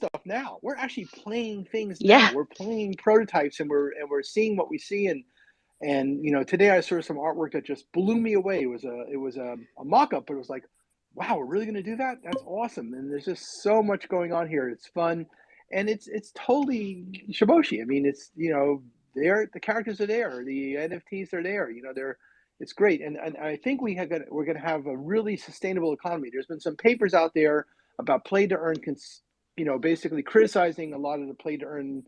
stuff now. We're actually playing things now. Yeah. We're playing prototypes, and we're seeing what we see. And today I saw some artwork that just blew me away. It was a mock-up, but it was like, wow, we're really going to do that? That's awesome. And there's just so much going on here. It's fun, and it's totally Shiboshi. I mean, it's there, the characters are there, the NFTs are there. They're it's great, and I think we're going to have a really sustainable economy. There's been some papers out there about play to earn, basically criticizing a lot of the play to earn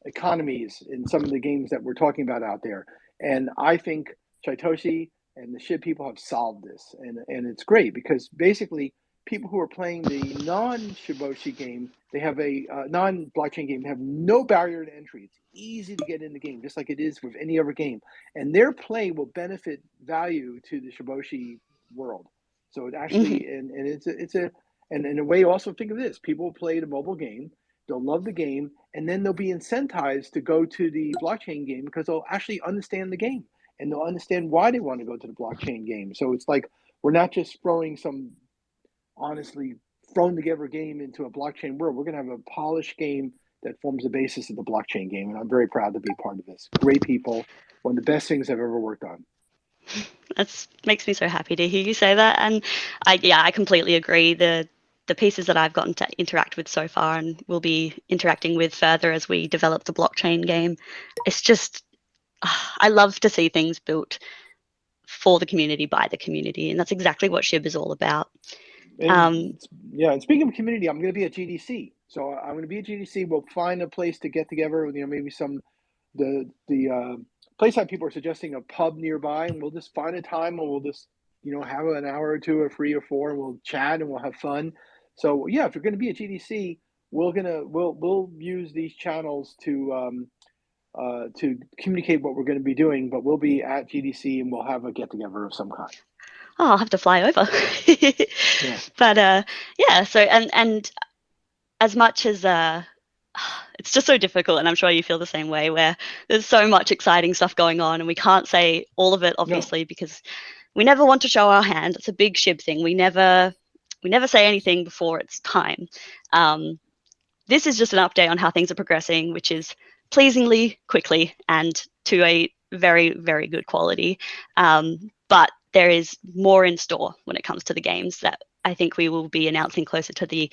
economies in some of the games that we're talking about out there. And I think Satoshi and the shib people have solved this, and it's great because basically people who are playing the non-Shiboshi game, they have a non-blockchain game, have no barrier to entry. It's easy to get in the game, just like it is with any other game, and their play will benefit value to the Shiboshi world. So it Hmm. actually, and it's a and in a way, also think of this: people play the mobile game, they'll love the game, and then they'll be incentivized to go to the blockchain game because they'll actually understand the game and they'll understand why they want to go to the blockchain game. So it's like we're not just throwing some honestly thrown together game into a blockchain world. We're going to have a polished game that forms the basis of the blockchain game, and I'm very proud to be a part of this. Great people, one of the best things I've ever worked on. That makes me so happy to hear you say that. And I completely agree. The pieces that I've gotten to interact with so far and will be interacting with further as we develop the blockchain game, it's just I love to see things built for the community by the community, and that's exactly what SHIB is all about. Um, And yeah, and speaking of community, I'm going to be at GDC. So I'm going to be at GDC. We'll find a place to get together. Maybe the place that people are suggesting a pub nearby, and we'll just find a time, and we'll just have an hour or two or 3 or 4, and we'll chat and we'll have fun. So yeah, if you're going to be at GDC, we'll use these channels to communicate what we're going to be doing. But we'll be at GDC and we'll have a get together of some kind. oh, I'll have to fly over. Yeah. But yeah, so and as much as it's just so difficult, and I'm sure you feel the same way, where there's so much exciting stuff going on, and we can't say all of it, No. obviously, because we never want to show our hand. It's a big shib thing. We never say anything before it's time. Um, this is just an update on how things are progressing, which is pleasingly quickly and to a very, very good quality. But there is more in store when it comes to the games that I think we will be announcing closer to the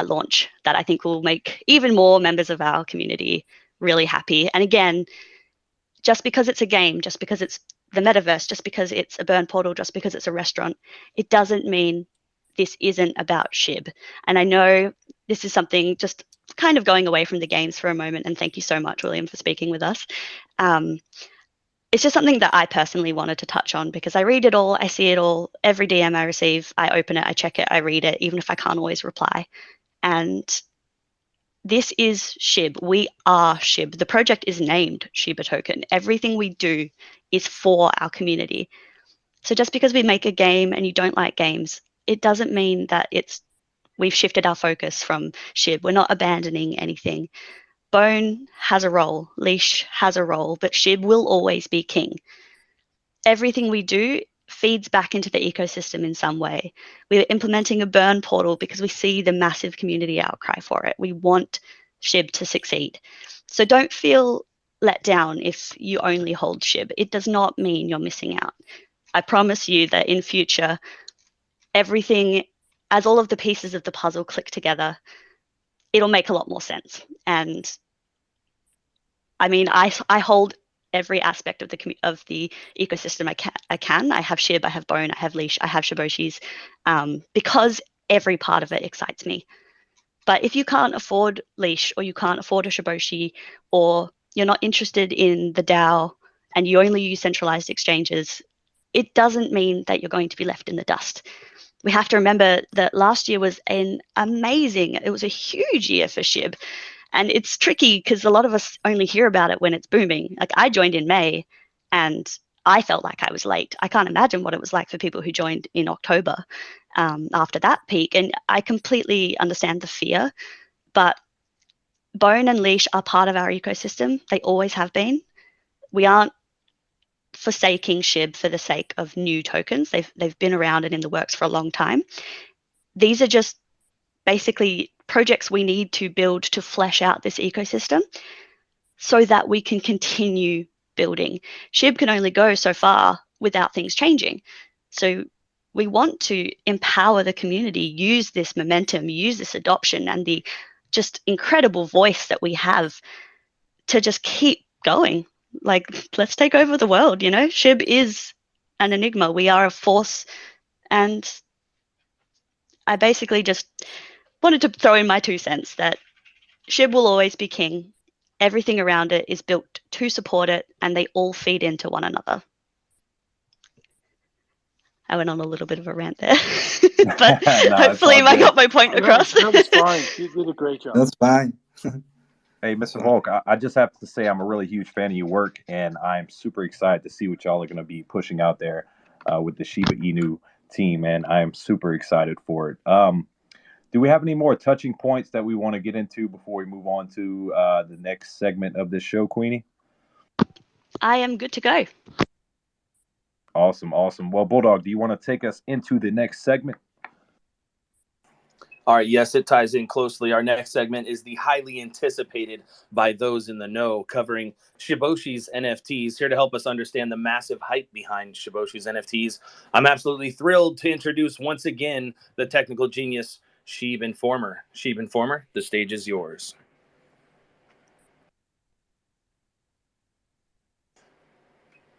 launch that I think will make even more members of our community really happy. And again, just because it's a game, just because it's the metaverse, just because it's a burn portal, just because it's a restaurant, it doesn't mean this isn't about SHIB. And I know this is something just kind of going away from the games for a moment. And thank you so much, William, for speaking with us. Um, it's just something that I personally wanted to touch on because I read it all, I see it all. Every DM I receive, I open it, I check it, I read it, even if I can't always reply. And this is SHIB. We are SHIB. The project is named Shiba Token. Everything we do is for our community. So just because we make a game and you don't like games, it doesn't mean that we've shifted our focus from SHIB. We're not abandoning anything. Bone has a role, Leash has a role, but SHIB will always be king. Everything we do feeds back into the ecosystem in some way. We're implementing a burn portal because we see the massive community outcry for it. We want SHIB to succeed. So don't feel let down if you only hold SHIB. It does not mean you're missing out. I promise you that in future, everything, as all of the pieces of the puzzle click together, it'll make a lot more sense. And I mean, I hold every aspect of the ecosystem I can. I have Shib, I have Bone, I have Leash, I have Shiboshis, because every part of it excites me. But if you can't afford Leash or you can't afford a Shiboshi or you're not interested in the DAO and you only use centralized exchanges, it doesn't mean that you're going to be left in the dust. We have to remember that last year was it was a huge year for SHIB. And it's tricky because a lot of us only hear about it when it's booming. Like I joined in May and I felt like I was late. I can't imagine what it was like for people who joined in October after that peak. And I completely understand the fear, but Bone and Leash are part of our ecosystem. They always have been. We aren't forsaking SHIB for the sake of new tokens. They've been around and in the works for a long time. These are just basically projects we need to build to flesh out this ecosystem so that we can continue building. SHIB can only go so far without things changing. So we want to empower the community, use this momentum, use this adoption and the just incredible voice that we have to just keep going. Like, let's take over the world, you know? SHIB is an enigma. We are a force, and I basically just wanted to throw in my 2 cents that SHIB will always be king. Everything around it is built to support it, and they all feed into one another. I went on a little bit of a rant there, but No, hopefully I got my point across. That was fine. You did a great job. That's fine. Hey, Mr. Volk, I just have to say I'm a really huge fan of your work, and I'm super excited to see what y'all are going to be pushing out there with the Shiba Inu team, and I am super excited for it. Do we have any more touching points that we want to get into before we move on to the next segment of this show, Queenie? I am good to go. Awesome. Well, Bulldog, do you want to take us into the next segment? All right, yes, it ties in closely. Our next segment is the highly anticipated by those in the know, covering Shiboshi's NFTs. Here to help us understand the massive hype behind Shiboshi's NFTs, I'm absolutely thrilled to introduce once again the technical genius, Shib Informer. Shib Informer, the stage is yours.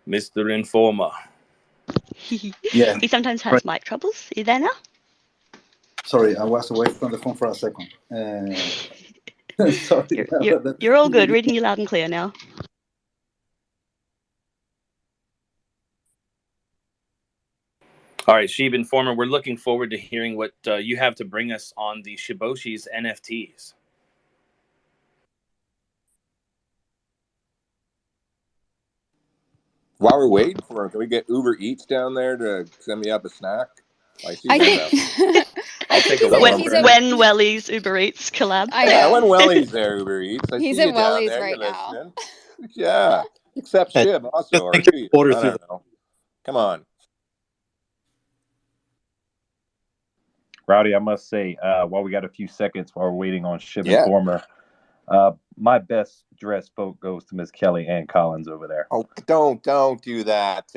Mr. Informer. Yeah. He sometimes has mic troubles. Are you there now? Sorry, I was away from the phone for a second. Sorry. You're all good. Reading you loud and clear now. All right, Shib Informer, we're looking forward to hearing what you have to bring us on the Shiboshi's NFTs. While we're waiting for him, can we get Uber Eats down there to send me up a snack? I think I'll take a look. When Welly's Uber Eats collab. Yeah, when Welly's there, Uber Eats. He's see at you Welly's down there. right You're now. listening. Yeah, except Shib also. Or Shib. order I don't know. Come on. Rowdy, I must say, while we got a few seconds while we're waiting on Shib Yeah. Informer, my best dressed vote goes to Miss Kelly Ann Collins over there. Oh, don't do that.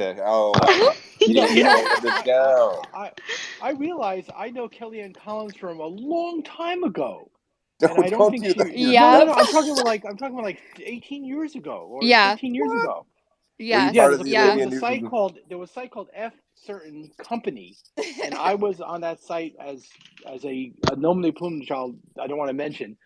I realize I know Kellyanne Collins from a long time ago. Don't, and I don't think do she. that. Yeah. No, I'm talking about like 18 years ago or 15 years ago. Yeah. Yeah, part of the there was a site called F Certain Company, and I was on that site as a nomine plume child. I don't want to mention,